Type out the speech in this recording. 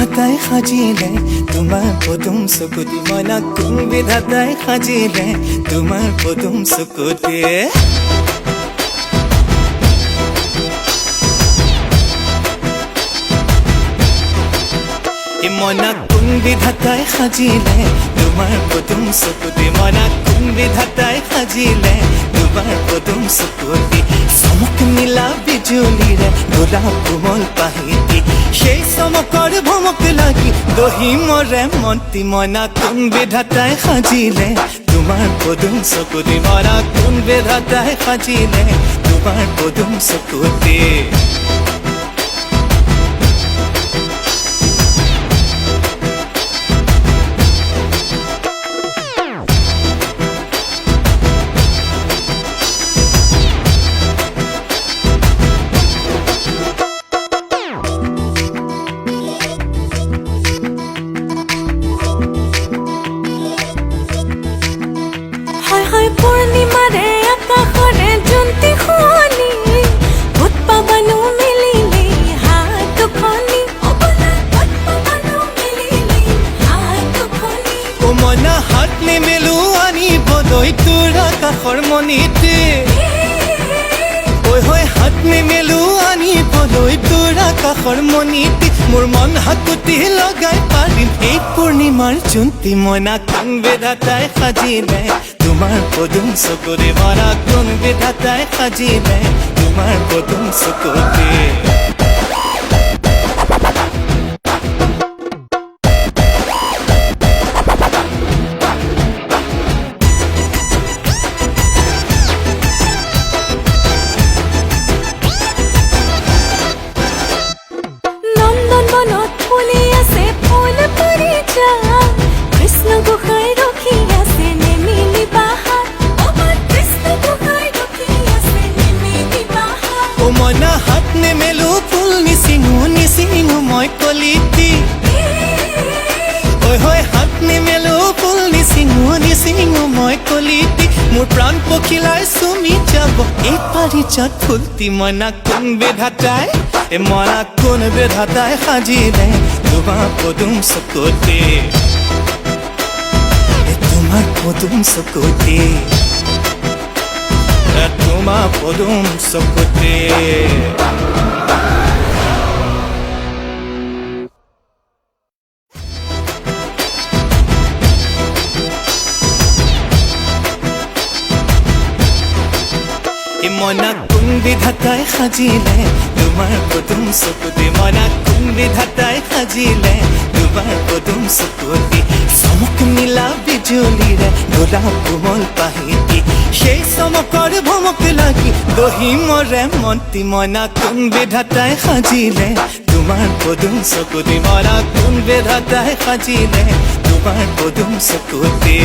বিধাতাই সাজিলে তোমাৰ পদুম চকুতি মইনা কোন বিধাতাই সাজিলে তোমাৰ পদুম চকুতি মইনা কোন বিধাতাই সাজিলে তোমাৰ পদুম চকুতি মইনা কোন বিধাতাই সাজিলে তোমাৰ পদুম চকুতি চমক নীলা বিজুলীৰে গোলাপ কোমল পাহিতি সেই চমকৰ ভমক লাগি দহি মৰে মন্তি মইনা কোন বিধাতাই সাজিলে তোমাৰ পদুম চকুতি মইনা কোন বিধাতাই সাজিলে তোমাৰ পদুম চকুতি পূৰ্ণিমাৰে আকাশৰে জোনটি শুৱনি ভূত পাবানো মিলিলে হাত দুখনি মইনা হাত নিমেলো আনিবলৈ তোৰ আকাশৰ মণিতে ঐ হৈ হাত নিমেলো আনিবলৈ তোৰ আকাশৰ মণিতে মোৰ মন হাকুতি লগাই পাৰিম এই পূৰ্ণিমাৰ জোনটি মইনা কোন বিধাতাই সাজিলে তোমাৰ পদুম চকুতি মইনা কোন বিধাতাই সাজিলে তোমাৰ পদুম চকুতি মইনা হাত নেমেলো ফুল নিচিঙো মই কলিতি ঐ হৈ হাত নেমেলো ফুল নিচিঙো মই কলিতি মোৰ প্ৰাণ পখিলাই চুমি যাব এই পাৰিজাত ফুলটি মইনা কোন বিধাতাই মইনা কোন বিধাতাই সাজিলে তোমাৰ পদুম চকুতি তোমাৰ পদুম চকুতি তোমাৰ পদুম চকুতি মইনা কোন বিধাতাই সাজিলে তোমাৰ পদুম চকুতি মইনা কোন বিধাতাই সাজিলে তোমাৰ পদুম চকুতি চমক নীলা বিজুলীৰে গোলাপ কোমল পাহিতি সেই চমকৰ ভমক লাগি দহি মৰে মন্তি মইনা কোন বিধাতাই সাজিলে তোমাৰ পদুম চকুতি মইনা কোন বিধাতাই সাজিলে তোমাৰ পদুম চকুতি